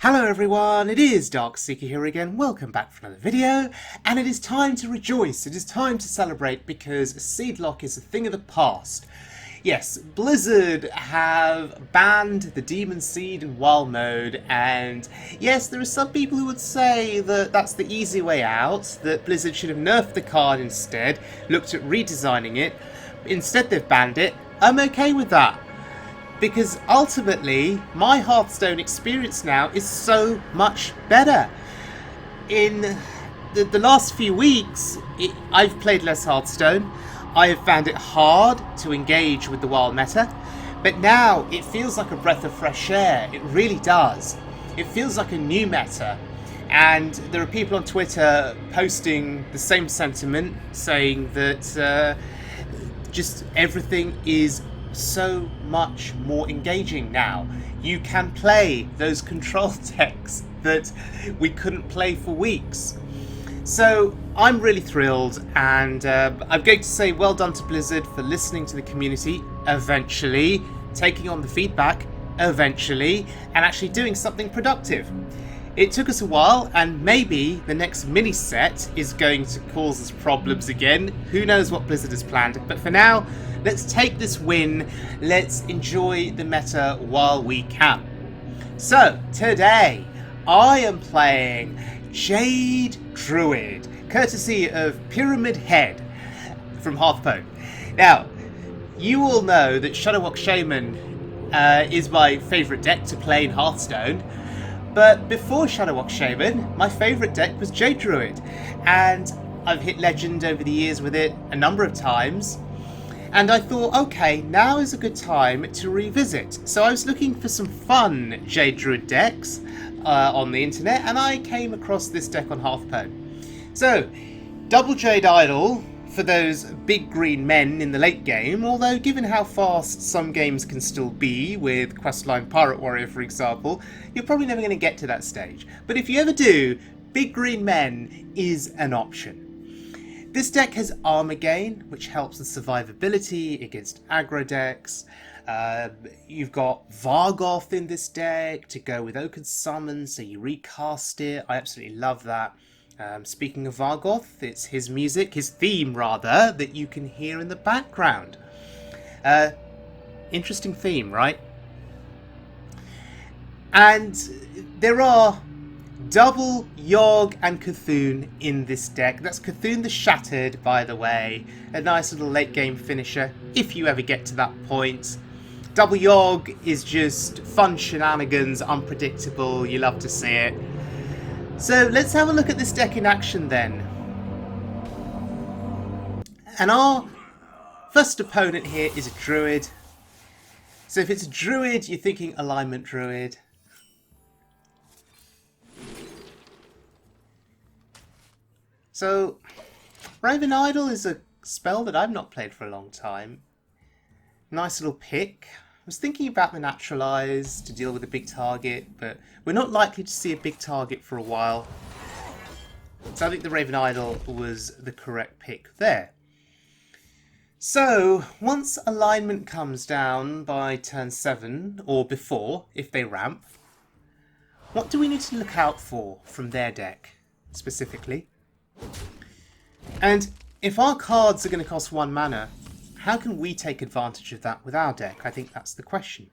Hello everyone, it is Darkseeker here again, welcome back for another video, and it is time to rejoice, it is time to celebrate because Seedlock is a thing of the past. Yes, Blizzard have banned the Demon Seed in WoW mode, and yes, there are some people who would say that that's the easy way out, that Blizzard should have nerfed the card instead, looked at redesigning it. Instead they've banned it. I'm okay with that. Because ultimately, my Hearthstone experience now is so much better. In the last few weeks, I've played less Hearthstone. I have found it hard to engage with the wild meta. But now, it feels like a breath of fresh air. It really does. It feels like a new meta. And there are people on Twitter posting the same sentiment, saying that just everything is so much more engaging now. You can play those control decks that we couldn't play for weeks. So I'm really thrilled, and I'm going to say well done to Blizzard for listening to the community eventually, taking on the feedback eventually, and actually doing something productive. It took us a while, and maybe the next mini set is going to cause us problems again. Who knows what Blizzard has planned, but for now, let's take this win, let's enjoy the meta while we can. So, today, I am playing Jade Druid, courtesy of PiramidHed's from Hearthstone. Now, you all know that Shadowwalk Shaman is my favourite deck to play in Hearthstone, but before Shadowwalk Shaman, my favourite deck was Jade Druid, and I've hit Legend over the years with it a number of times. And I thought, okay, now is a good time to revisit. So I was looking for some fun Jade Druid decks on the internet, and I came across this deck on Hearthstone. So, double Jade Idol for those big green men in the late game, although given how fast some games can still be, with Questline Pirate Warrior for example, you're probably never going to get to that stage. But if you ever do, big green men is an option. This deck has Armour gain, which helps with survivability against aggro decks. You've got Vargoth in this deck to go with Oaken Summon, so you recast it. I absolutely love that. Speaking of Vargoth, it's his music, his theme rather, that you can hear in the background. Interesting theme, right? And there are double Yogg and Cthulhu in this deck. That's Cthulhu the Shattered, by the way. A nice little late game finisher, if you ever get to that point. Double Yogg is just fun shenanigans, unpredictable, you love to see it. So let's have a look at this deck in action then. And our first opponent here is a Druid. So if it's a Druid, you're thinking Alignment Druid. So, Raven Idol is a spell that I've not played for a long time. Nice little pick. I was thinking about the Naturalize to deal with a big target, but we're not likely to see a big target for a while. So I think the Raven Idol was the correct pick there. So, once alignment comes down by turn 7, or before, if they ramp, what do we need to look out for from their deck, specifically? And if our cards are going to cost 1 mana, how can we take advantage of that with our deck? I think that's the question.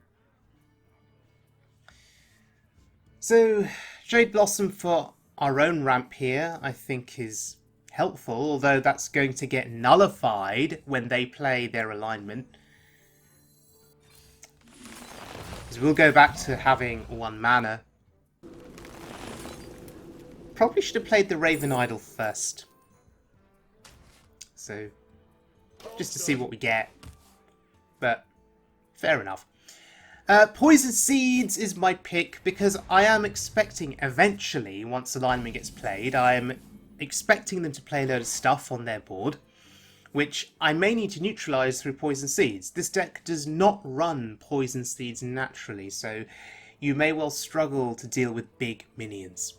So, Jade Blossom for our own ramp here, I think is helpful, although that's going to get nullified when they play their alignment. Because we'll go back to having 1 mana. Probably should have played the Raven Idol first. So, just to see what we get. But, fair enough. Poison Seeds is my pick because I am expecting eventually, once alignment gets played, I am expecting them to play a load of stuff on their board, which I may need to neutralise through Poison Seeds. This deck does not run Poison Seeds naturally, so you may well struggle to deal with big minions.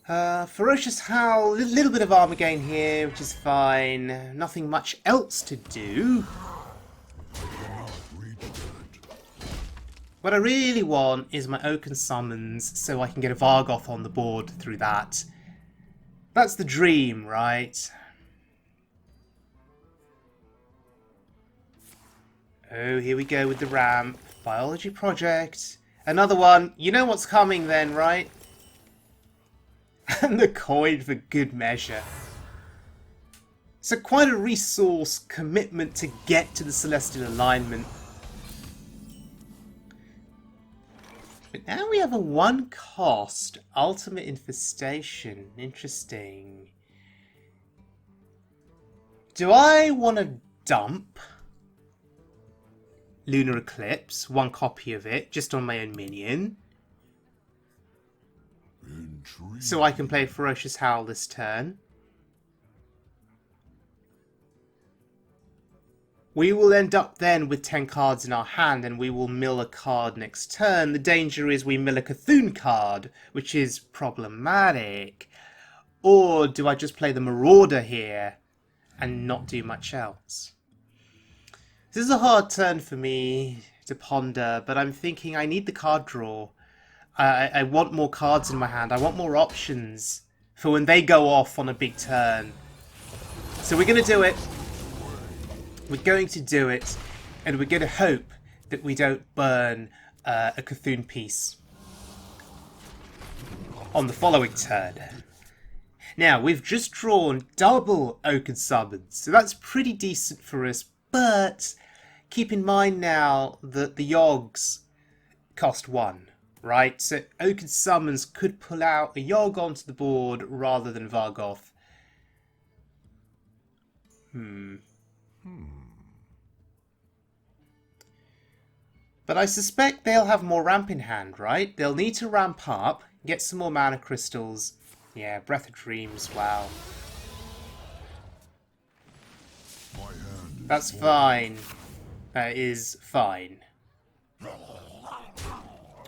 Ferocious Howl, a little bit of armor gain here, which is fine. Nothing much else to do. What I really want is my Oaken Summons so I can get a Vargoth on the board through that. That's the dream, right? Oh, here we go with the ramp. Biology project. Another one. You know what's coming then, right? And the coin for good measure. So quite a resource commitment to get to the Celestial Alignment. But now we have a one-cost Ultimate Infestation. Interesting. Do I want to dump Lunar Eclipse, one copy of it, just on my own minion? So I can play Ferocious Howl this turn. We will end up then with 10 cards in our hand and we will mill a card next turn. The danger is we mill a Cthulhu card, which is problematic. Or do I just play the Marauder here and not do much else? This is a hard turn for me to ponder, but I'm thinking I need the card draw. I want more cards in my hand. I want more options for when they go off on a big turn. So we're going to do it. We're going to do it, and we're going to hope that we don't burn a Cthulhu piece on the following turn. Now, we've just drawn double Oaken Summons, so that's pretty decent for us, but keep in mind now that the Yoggs cost 1, right? So Oaken Summons could pull out a Yogg onto the board rather than Vargoth. But I suspect they'll have more ramp in hand, right? They'll need to ramp up, get some more mana crystals. Yeah, Breath of Dreams, wow. That's fine. That is fine.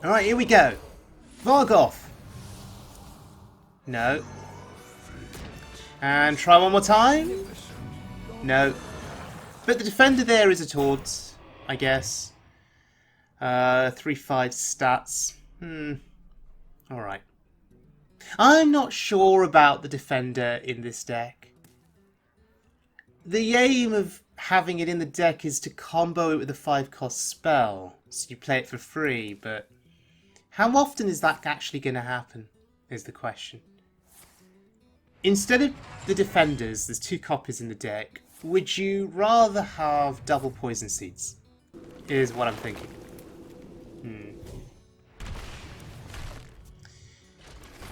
Alright, here we go. Vargoth. No. And try one more time. No. But the defender there is a taunt, I guess. 3-5 stats. Alright. I'm not sure about the defender in this deck. The aim of having it in the deck is to combo it with a 5-cost spell. So you play it for free, but how often is that actually going to happen, is the question. Instead of the defenders, there's 2 copies in the deck. Would you rather have double Poison Seeds? Is what I'm thinking.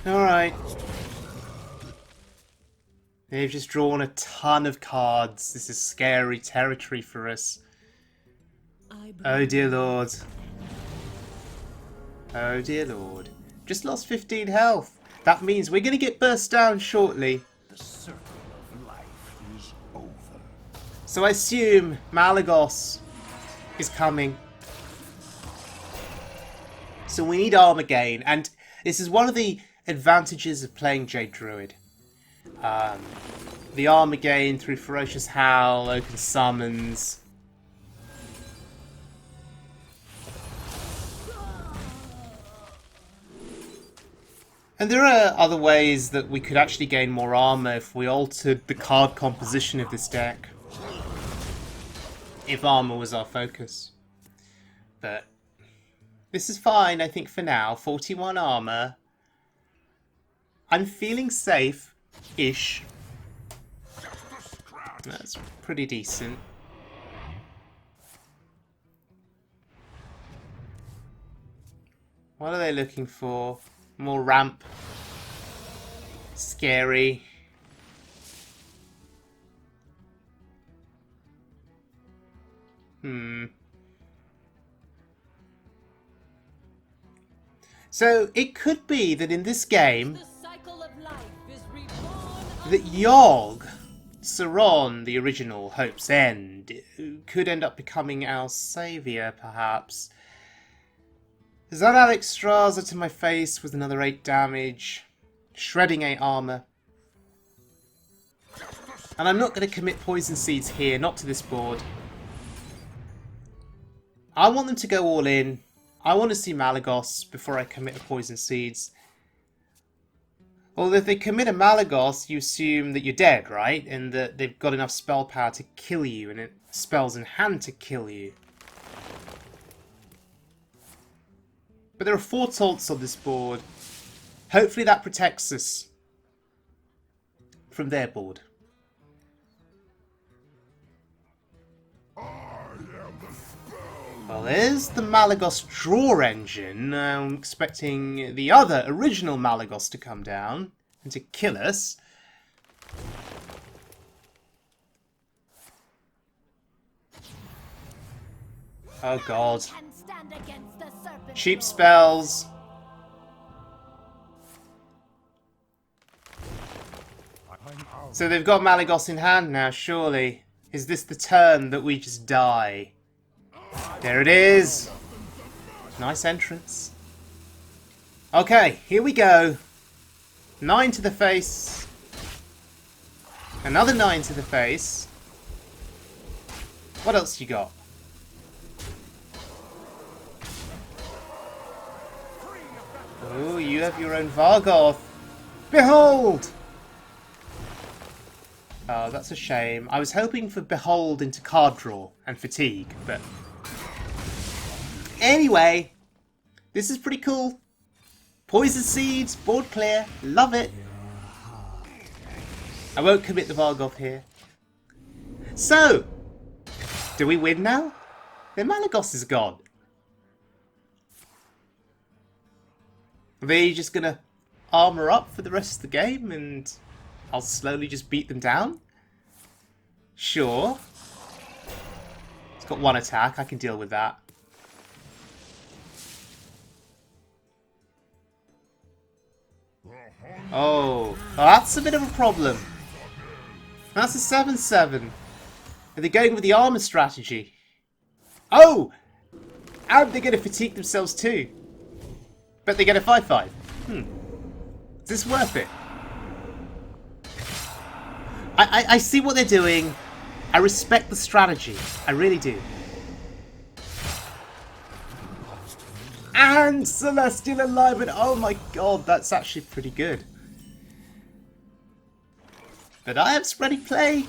Alright. They've just drawn a ton of cards. This is scary territory for us. Oh dear lord. Oh dear lord. Just lost 15 health. That means we're going to get burst down shortly. The circle of life is over. So I assume Malagos is coming. So we need Armour gain. And this is one of the advantages of playing Jade Druid. The Armour gain through Ferocious Howl, Oaken Summons. And there are other ways that we could actually gain more armour if we altered the card composition of this deck. If armour was our focus. But this is fine, I think, for now. 41 armour. I'm feeling safe-ish. That's pretty decent. What are they looking for? More ramp. Scary. So it could be that in this game that Yogg-Saron, the original Hope's End, could end up becoming our saviour, perhaps. Is that Alex Straza to my face with another 8 damage? Shredding 8 armour. And I'm not going to commit Poison Seeds here, not to this board. I want them to go all in. I want to see Malagos before I commit a Poison Seeds. Although if they commit a Malagos, you assume that you're dead, right? And that they've got enough spell power to kill you, and it spells in hand to kill you. But there are 4 taunts on this board. Hopefully that protects us from their board. Well, there's the Malagos draw engine. I'm expecting the other original Malagos to come down and to kill us. Oh god. Cheap spells. So they've got Malagos in hand now, surely. Is this the turn that we just die? There it is. Nice entrance. Okay, here we go. 9 to the face. Another 9 to the face. What else you got? Oh, you have your own Vargoth. Behold! Oh, that's a shame. I was hoping for Behold into card draw and Fatigue, but... Anyway, this is pretty cool. Poison Seeds, board clear, love it. I won't commit the Vargoth here. So, do we win now? Their Malagos is gone. Are they just gonna armour up for the rest of the game and I'll slowly just beat them down? Sure. It's got 1 attack, I can deal with that. Oh, that's a bit of a problem. That's a 7/7. Are they going with the armour strategy? Oh! And they're going to fatigue themselves too. But they get a 5/5. Is this worth it? I see what they're doing. I respect the strategy. I really do. And Celestial Alignment. Oh my god, that's actually pretty good. But I have Spreading Plague.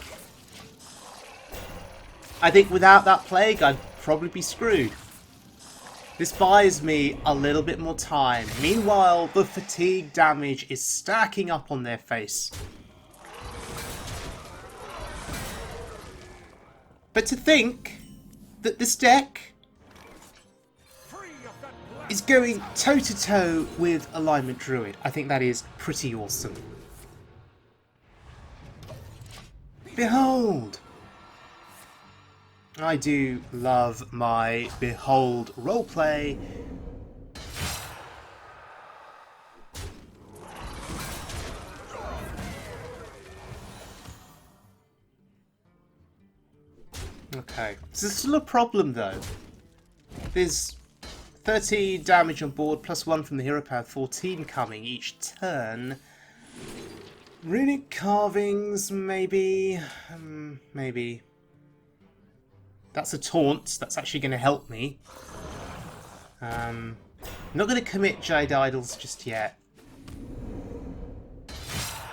I think without that Plague, I'd probably be screwed. This buys me a little bit more time. Meanwhile, the fatigue damage is stacking up on their face. But to think that this deck is going toe-to-toe with Alignment Druid, I think that is pretty awesome. Behold! I do love my Behold roleplay. Okay, so there's still a problem though. There's 30 damage on board, plus 1 from the hero power, 14 coming each turn. Runic Carvings, maybe. Maybe. That's a taunt. That's actually going to help me. I'm not going to commit Jade Idols just yet.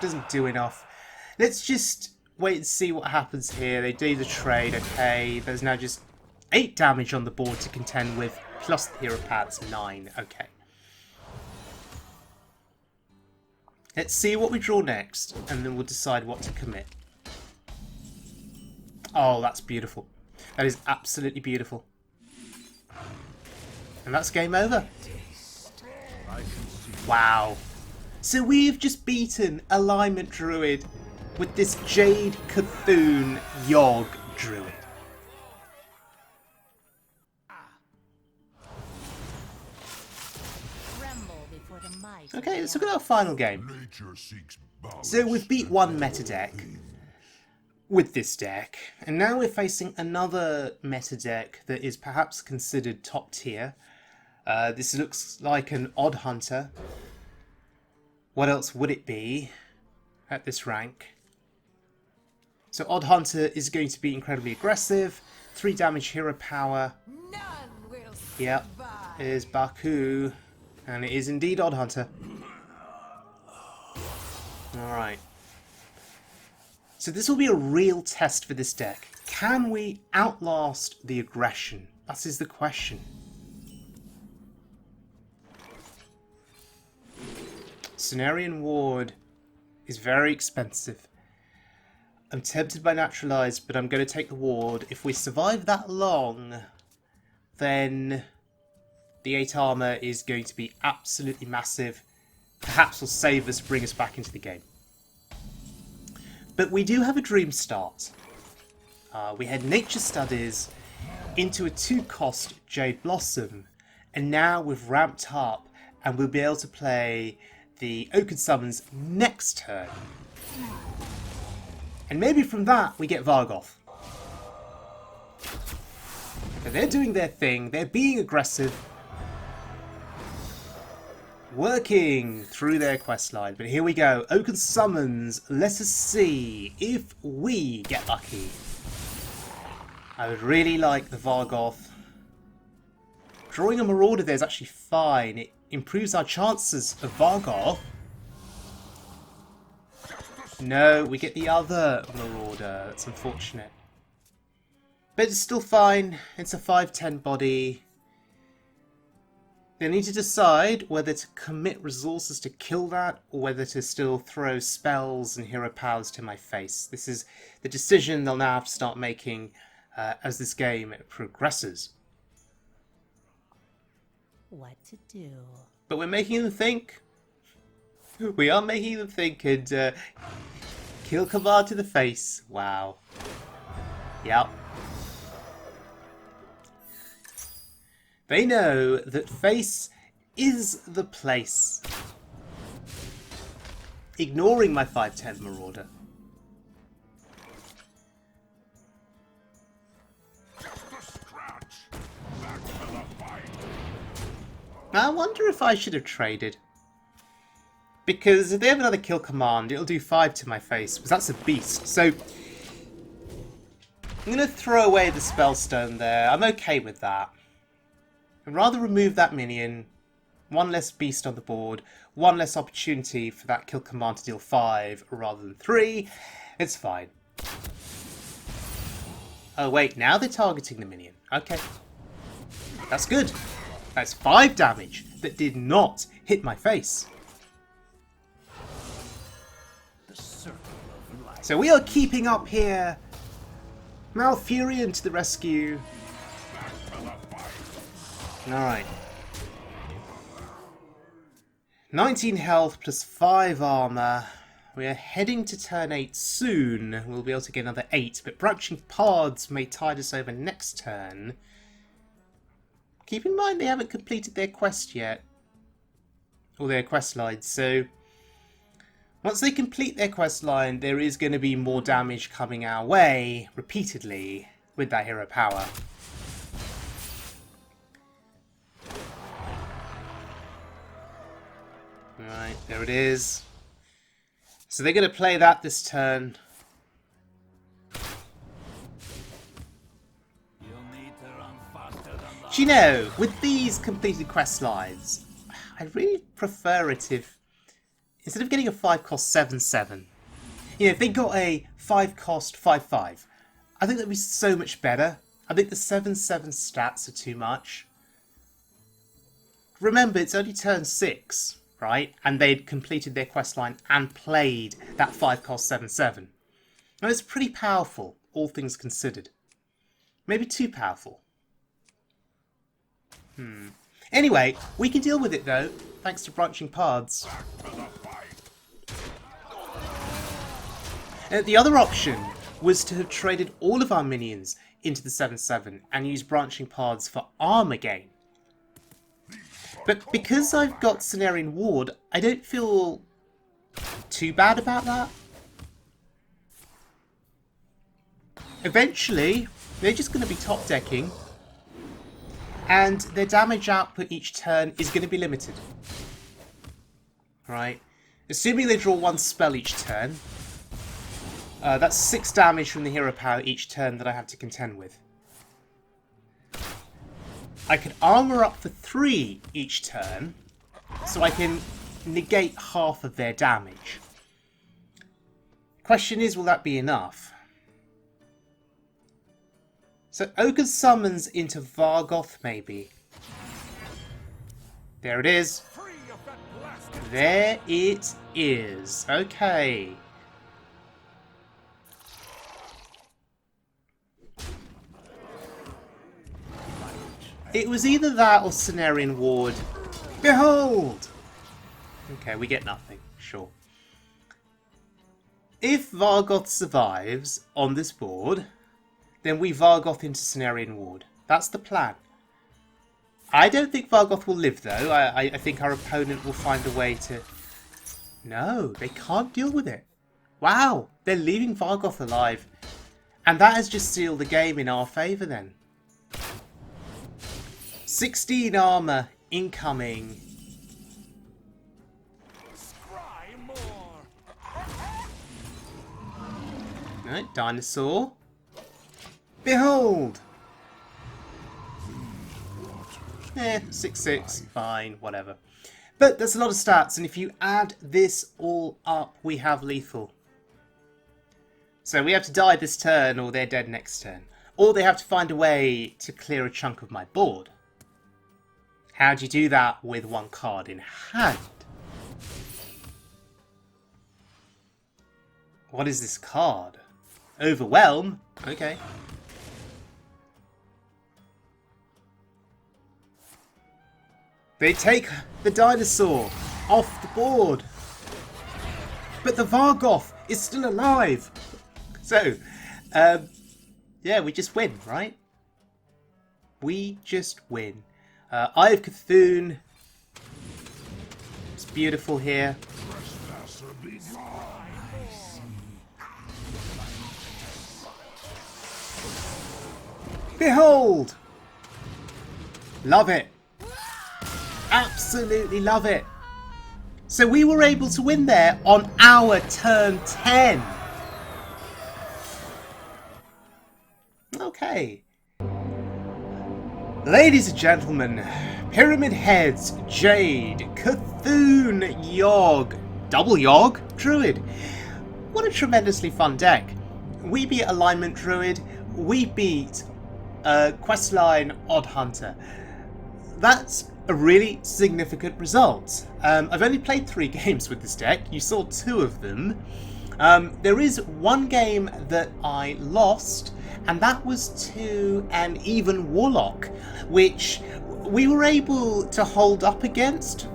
Doesn't do enough. Let's just wait and see what happens here. They do the trade, okay. There's now just 8 damage on the board to contend with, plus the hero pads 9. Okay. Let's see what we draw next, and then we'll decide what to commit. Oh, that's beautiful. That is absolutely beautiful. And that's game over. Wow. So we've just beaten Alignment Druid with this Jade Cthulhu Yogg Druid. Okay, let's look at our final game. So we've beat one meta deck with this deck, and now we're facing another meta deck that is perhaps considered top tier. This looks like an Odd Hunter. What else would it be at this rank? So Odd Hunter is going to be incredibly aggressive, 3 damage hero power. Yep. is Baku, and it is indeed Odd Hunter. Alright. So this will be a real test for this deck. Can we outlast the aggression? That is the question. Cenarian Ward is very expensive. I'm tempted by Naturalize, but I'm going to take the Ward. If we survive that long, then the 8 armor is going to be absolutely massive. Perhaps will save us, bring us back into the game. But we do have a dream start. We had Nature Studies into a 2-cost Jade Blossom, and now we've ramped up and we'll be able to play the Oaken Summons next turn. And maybe from that we get Vargoth. But they're doing their thing, they're being aggressive, working through their questline. But here we go, Oaken Summons, let us see if we get lucky. I would really like the Vargoth. Drawing a Marauder there is actually fine. It improves our chances of Vargoth. No, we get the other Marauder. That's unfortunate. But it's still fine. It's a 5/10 body. They need to decide whether to commit resources to kill that or whether to still throw spells and hero powers to my face. This is the decision they'll now have to start making as this game progresses. What to do? But we're making them think. We are making them think, and kill command to the face. Wow. Yep. They know that face is the place. Ignoring my 5/10 Marauder. I wonder if I should have traded. Because if they have another kill command, it'll do 5 to my face, because that's a beast. So, I'm going to throw away the Spellstone there. I'm okay with that. I'd rather remove that minion. 1 less beast on the board. 1 less opportunity for that kill command to deal 5 rather than 3. It's fine. Oh wait, now they're targeting the minion. Okay. That's good. That's 5 damage that did not hit my face. So we are keeping up here. Malfurion to the rescue. Alright. 19 health plus 5 armor. We are heading to turn 8 soon. We'll be able to get another 8, but Branching Paths may tide us over next turn. Keep in mind they haven't completed their quest yet. Or their quest lines, so once they complete their quest line, there is going to be more damage coming our way repeatedly with that hero power. Alright, there it is. So they're going to play that this turn. Do you know, with these completed quest lines, I really prefer it if, instead of getting a 5-cost 7/7, you know, if they got a 5-cost 5/5, I think that'd be so much better. I think the 7/7 stats are too much. Remember, it's only turn 6, right? And they'd completed their quest line and played that 5-cost 7/7. Now, it's pretty powerful, all things considered. Maybe too powerful. Anyway, we can deal with it though, thanks to Branching Paths. The other option was to have traded all of our minions into the 7/7 and use Branching Paths for armor gain. But because I've got Cenarian Ward, I don't feel too bad about that. Eventually, they're just going to be top decking, and their damage output each turn is going to be limited. Right? Assuming they draw 1 spell each turn, that's 6 damage from the hero power each turn that I have to contend with. I could armour up for 3 each turn, so I can negate half of their damage. Question is, will that be enough? So Ogre summons into Vargoth, maybe. There it is. There it is. Okay. It was either that or Cenarian Ward. Behold! Okay, we get nothing. Sure. If Vargoth survives on this board, then we Vargoth into Cenarian Ward. That's the plan. I don't think Vargoth will live, though. I think our opponent will find a way to... No, they can't deal with it. Wow, they're leaving Vargoth alive. And that has just sealed the game in our favour, then. 16 armour incoming. No, dinosaur. Behold! 6/6, fine, whatever. But there's a lot of stats, and if you add this all up, we have lethal. So we have to die this turn, or they're dead next turn. Or they have to find a way to clear a chunk of my board. How do you do that with 1 card in hand? What is this card? Overwhelm? Okay. They take the dinosaur off the board. But the Vargoth is still alive. So, yeah, we just win, right? We just win. Eye of Cthulhu. It's beautiful here. Behold! Love it. Absolutely love it. So we were able to win there on our turn 10. Okay. Ladies and gentlemen, PiramidHed's, Jade, Cthulhu, Yogg, double Yogg, Druid. What a tremendously fun deck. We beat Alignment Druid, we beat Questline Odd Hunter. That's a really significant result. I've only played 3 games with this deck. You saw 2 of them. There is 1 game that I lost, and that was to an even Warlock, which we were able to hold up against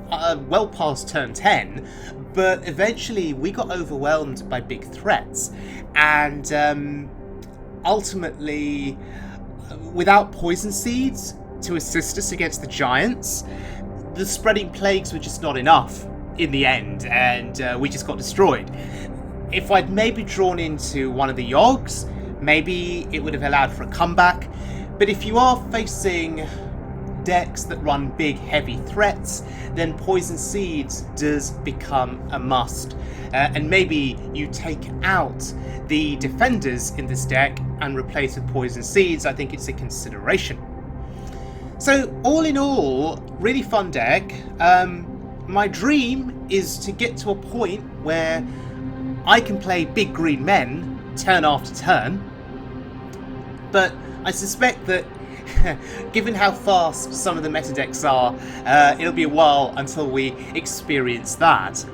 well past turn 10, but eventually we got overwhelmed by big threats, and ultimately, without poison seeds to assist us against the giants, the spreading plagues were just not enough in the end, and we just got destroyed. If I'd maybe drawn into one of the Yoggs, maybe it would have allowed for a comeback. But if you are facing decks that run big, heavy threats, then Poison Seeds does become a must. And maybe you take out the defenders in this deck and replace with Poison Seeds. I think it's a consideration. So, all in all, really fun deck. My dream is to get to a point where I can play big green men turn after turn, but I suspect that given how fast some of the meta decks are, it'll be a while until we experience that.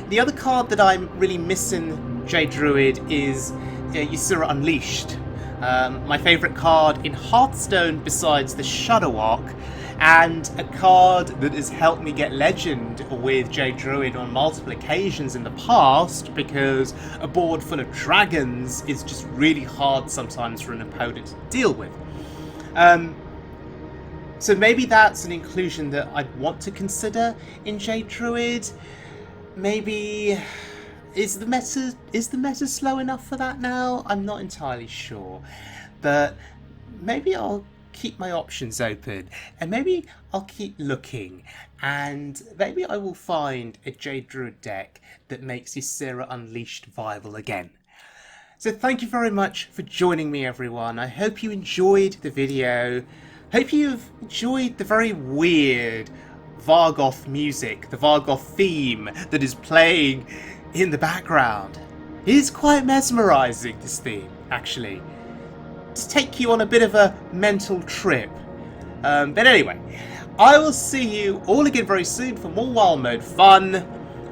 The other card that I'm really missing, Jade Druid, is Yogg-Saron Unleashed. My favourite card in Hearthstone besides the Shadowark, and a card that has helped me get legend with Jade Druid on multiple occasions in the past, because a board full of dragons is just really hard sometimes for an opponent to deal with. So maybe that's an inclusion that I'd want to consider in Jade Druid. Maybe... Is the meta slow enough for that now? I'm not entirely sure. But maybe I'll keep my options open, and maybe I'll keep looking, and maybe I will find a Jade Druid deck that makes Yogg-Saron Unleashed viable again. So thank you very much for joining me, everyone. I hope you enjoyed the video. Hope you've enjoyed the very weird Vargoth music, the Vargoth theme that is playing in the background. It is quite mesmerising, this theme, actually. To take you on a bit of a mental trip. But anyway, I will see you all again very soon for more Wild Mode fun.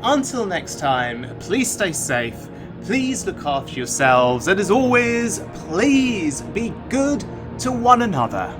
Until next time, please stay safe, please look after yourselves, and as always, please be good to one another.